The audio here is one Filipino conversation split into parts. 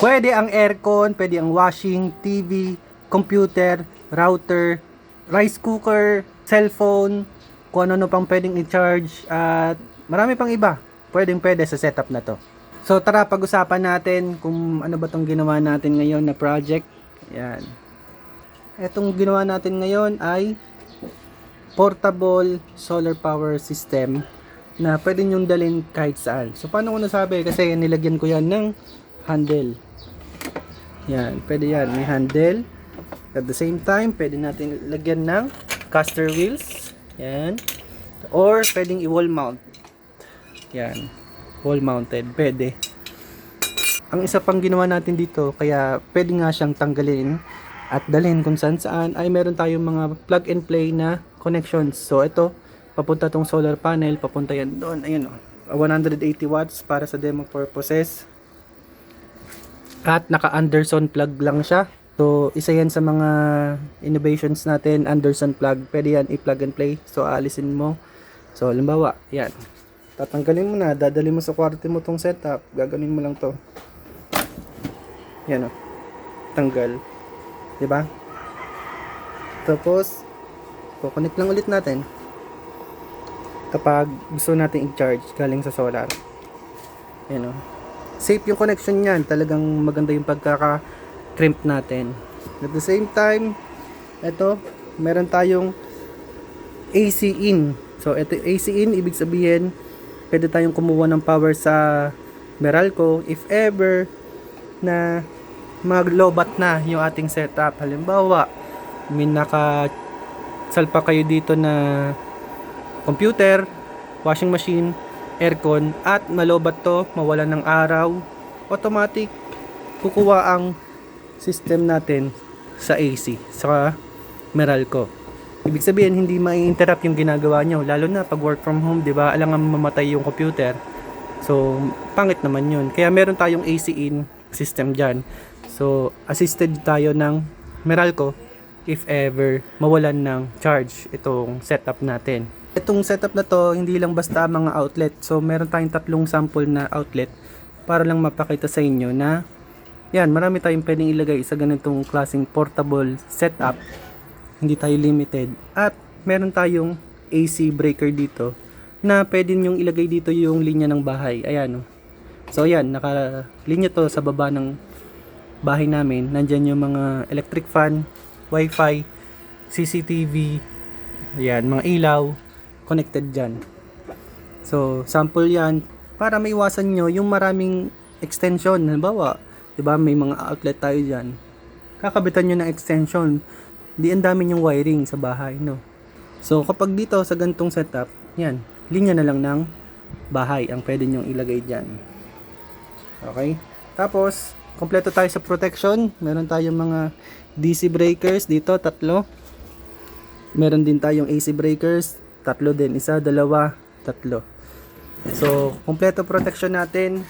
Pwede ang aircon, pwede ang washing, TV, computer, router, rice cooker, cellphone, kung ano pang pwedeng i-charge at marami pang iba. Pwede sa setup na to. So tara pag-usapan natin kung ano ba tong ginawa natin ngayon na project. Yan. Etong ginawa natin ngayon ay portable solar power system na pwede nyong dalhin kahit saan. So paano ko nasabi? Kasi nilagyan ko yan ng handle. Yan, pwede yan. May handle. At the same time, pwede natin lagyan ng caster wheels. Yan. Or pwedeng i-wall mount. Yan. Wall mounted. Pwede. Ang isa pang ginawa natin dito, kaya pwede nga siyang tanggalin at dalhin kung saan saan, ay meron tayong mga plug and play na connections. So ito, papunta tong solar panel, papunta yan doon. Ayun o. 180 watts para sa demo purposes. At naka Anderson plug lang siya. So isa yan sa mga innovations natin, Anderson plug. Pwede yan i-plug and play. So aalisin mo. So halimbawa, yan. Tatanggalin mo na, dadalhin mo sa kwarto mo tong setup. Gaganin mo lang to. Yan o. Tanggal. Diba? Tapos connect lang ulit natin kapag gusto natin i-charge galing sa solar. Yan o. Safe yung connection niyan. Talagang maganda yung pagkaka-crimp natin. At the same time, ito, meron tayong AC in. So, ito AC in, ibig sabihin, pwede tayong kumuha ng power sa Meralco if ever na maglobat na yung ating setup. Halimbawa, may nakasalpa kayo dito na computer, washing machine, aircon, at malobat to, mawala ng araw, automatic kukuha ang system natin sa AC, sa Meralco. Ibig sabihin, hindi mai-interrupt yung ginagawa nyo, lalo na pag work from home, di ba? Alangan mamatay yung computer. So, pangit naman yun. Kaya meron tayong AC in system dyan. So, assisted tayo ng Meralco if ever mawalan ng charge itong setup natin. Itong setup na to, hindi lang basta mga outlet. So, meron tayong tatlong sample na outlet para lang mapakita sa inyo na yan, marami tayong pwedeng ilagay sa ganitong klaseng portable setup. Hindi tayo limited. At meron tayong AC breaker dito na pwede nyong ilagay dito yung linya ng bahay. Ayan. So, yan, nakalinya to sa baba ng bahay namin. Nandyan yung mga electric fan, wifi, CCTV, yan, mga ilaw, connected dyan. So, sample yan para maiwasan nyo yung maraming extension. Halimbawa, diba, may mga outlet tayo dyan. Kakabitan nyo ng extension. Di ang dami yung wiring sa bahay, no? So, kapag dito sa gantong setup, yan, linya na lang ng bahay ang pwede nyong ilagay dyan. Okay? Tapos, kompleto tayo sa protection. Meron tayong mga DC breakers dito, 3. Meron din tayong AC breakers, 3 din. 1, 2, 3. So, kompleto protection natin.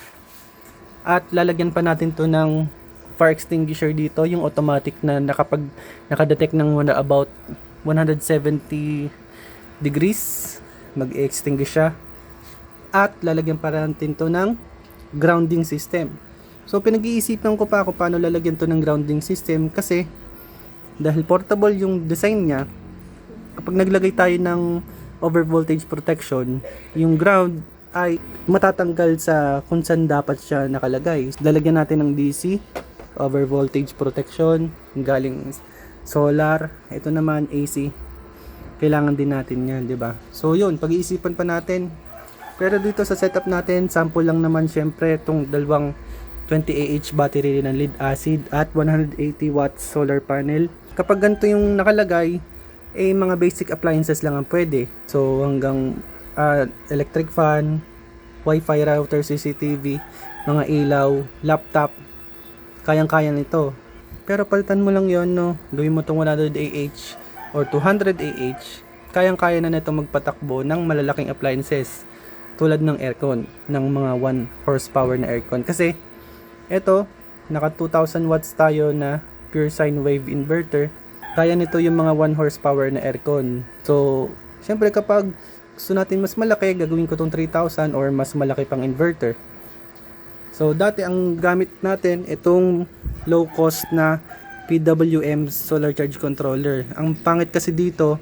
At lalagyan pa natin to ng fire extinguisher dito, yung automatic na nakadetect ng about 170 degrees, mag-extinguish siya. At lalagyan pa natin to ng grounding system. So, pinag-iisipan ko pa kung paano lalagyan to ng grounding system kasi dahil portable yung design niya, kapag naglagay tayo ng over voltage protection, yung ground ay matatanggal sa kung saan dapat siya nakalagay. Lalagyan natin ng DC, over voltage protection, galing solar. Ito naman AC. Kailangan din natin yan, di ba? So yun, pag-iisipan pa natin. Pero dito sa setup natin, sample lang naman syempre itong dalawang 20Ah battery ng lead acid at 180 watts solar panel. Kapag ganito yung nakalagay, mga basic appliances lang ang pwede. So hanggang electric fan, wifi router, CCTV, mga ilaw, laptop, kayang-kaya nito. Pero palitan mo lang yon, no? Gawin mo itong 100Ah or 200Ah, kayang-kaya na nito magpatakbo ng malalaking appliances tulad ng aircon, ng mga 1 horsepower na aircon. Kasi ito, naka 2000 watts tayo na pure sine wave inverter. Kaya nito yung mga 1 horsepower na aircon. So, syempre kapag gusto natin mas malaki, gagawin ko tong 3000 or mas malaki pang inverter. So So dati ang gamit natin itong low cost na PWM solar charge controller. Ang pangit kasi dito,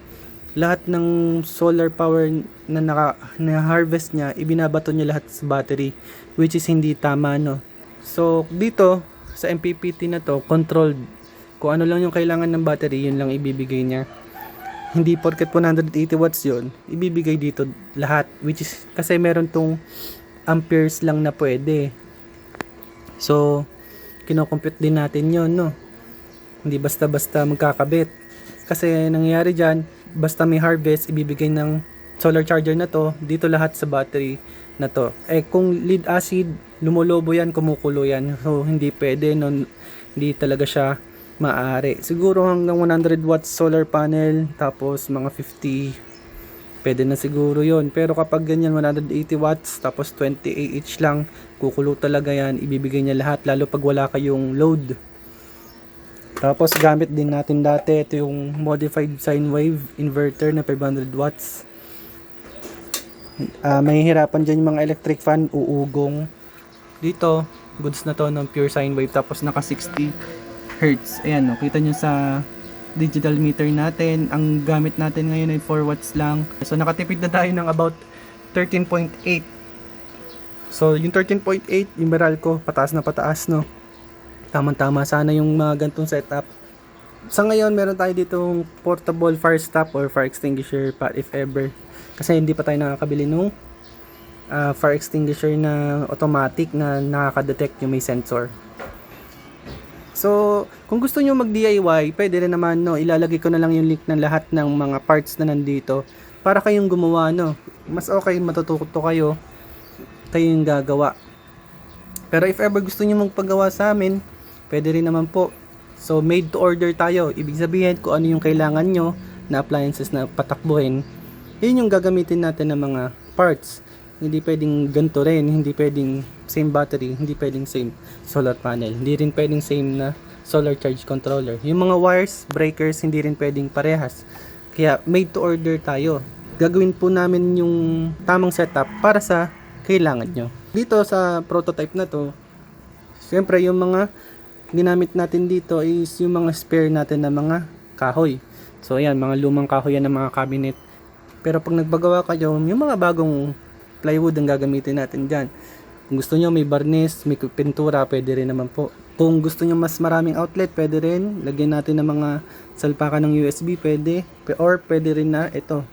lahat ng solar power na harvest niya, ibinabato niya lahat sa battery, which is hindi tama, no. So dito sa MPPT na to, controlled. Kung ano lang yung kailangan ng battery, yun lang ibibigay niya. Hindi porket 180 watts yun, ibibigay dito lahat, which is kasi meron tong amperes lang na pwede. So kinocompute din natin yun, no. Hindi basta-basta magkakabit. Kasi nangyayari dyan, basta may harvest, ibibigay ng solar charger na to, dito lahat sa battery na to. Eh kung lead acid, lumolobo yan, kumukulo yan. So hindi pwede, no? Hindi talaga siya maaari. Siguro hanggang 100 watts solar panel, tapos mga 50, pwede na siguro yon. Pero kapag ganyan 180 watts, tapos 20 Ah lang, kukulo talaga yan, ibibigay niya lahat, lalo pag wala kayong load. Tapos gamit din natin dati ito yung modified sine wave inverter na 500 watts. Mahihirapan dyan yung mga electric fan, uugong. Dito, goods na to ng pure sine wave, tapos naka 60 Hz. Ayan, no, kita nyo sa digital meter natin, ang gamit natin ngayon ay 4 watts lang. So nakatipid na tayo ng about 13.8. So yung 13.8, yung Meralco, pataas na pataas, no. Tama-tama sana yung mga gantong setup. Sa ngayon, meron tayo ditong portable fire stop or fire extinguisher pa if ever. Kasi hindi pa tayo nakakabili nung fire extinguisher na automatic na nakaka-detect yung may sensor. So, kung gusto nyo mag-DIY, pwede rin naman, no. Ilalagay ko na lang yung link ng lahat ng mga parts na nandito para kayong gumawa, no. Mas okay, matututo kayo yung gagawa. Pero if ever gusto nyo magpagawa sa amin, pwede rin naman po. So, made to order tayo. Ibig sabihin kung ano yung kailangan nyo na appliances na patakbuhin, yun yung gagamitin natin ng mga parts. Hindi pwedeng ganito rin, hindi pwedeng same battery, hindi pwedeng same solar panel, hindi rin pwedeng same na solar charge controller. Yung mga wires, breakers, hindi rin pwedeng parehas. Kaya, made to order tayo. Gagawin po namin yung tamang setup para sa kailangan nyo. Dito sa prototype na to, siyempre yung mga ginamit natin dito is yung mga spare natin na mga kahoy. So ayan, mga lumang kahoy yan ng mga cabinet. Pero pag nagbagawa kayo, yung mga bagong plywood ang gagamitin natin dyan. Kung gusto nyo may barnis, may pintura, pwede rin naman po. Kung gusto nyo mas maraming outlet, pwede rin. Lagyan natin ng mga salpakan ng USB, pwede. Or pwede rin na ito.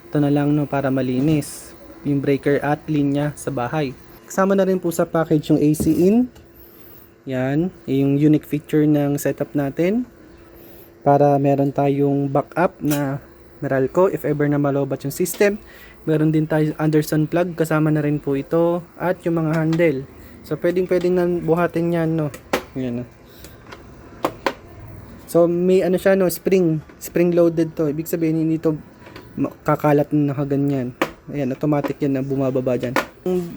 Ito na lang, no, para malinis. Yung breaker at linya sa bahay. Kasama na rin po sa package yung AC in. Yan, yung unique feature ng setup natin. Para meron tayong backup na Meralco if ever na malobat yung system. Meron din tayo Anderson plug, kasama na rin po ito. At yung mga handle. So pwedeng na buhatin yan, no. Yan, no. So may ano siya, no, spring loaded to. Ibig sabihin hindi to kakalat na nakaganyan. Ayan, automatic yan na bumababa dyan.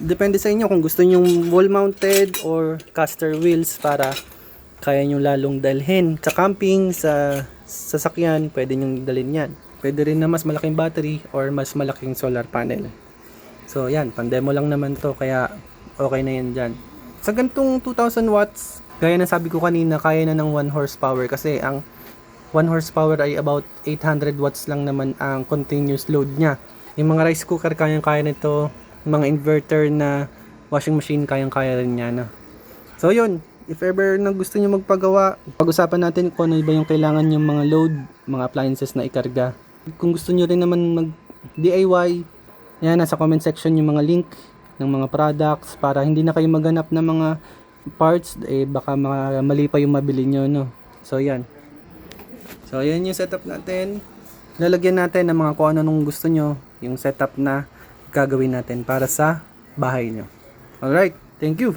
Depende sa inyo kung gusto nyo wall mounted or caster wheels para kaya nyo lalong dalhin sa camping, sa sasakyan, pwede nyo dalhin yan. Pwede rin na mas malaking battery or mas malaking solar panel. So yan, pandemo lang naman to, kaya okay na yan dyan. Sa gantong 2000 watts, gaya na sabi ko kanina, kaya na ng 1 horsepower kasi ang 1 horsepower ay about 800 watts lang naman ang continuous load niya. Yung mga rice cooker, kayang-kaya nito. Mga inverter na washing machine, kayang-kaya rin niya, no? So yun, if ever na gusto nyo magpagawa, pag-usapan natin kung ano ba yung kailangan yung mga load, mga appliances na ikarga. Kung gusto nyo rin naman mag-DIY, yan, nasa comment section yung mga link ng mga products para hindi na kayo maghanap ng mga parts, baka mali pa yung mabili nyo, no? So yan. So yan yung setup natin. Lalagyan natin ng mga kung ano nung gusto nyo, yung setup na gagawin natin para sa bahay nyo. Alright, thank you!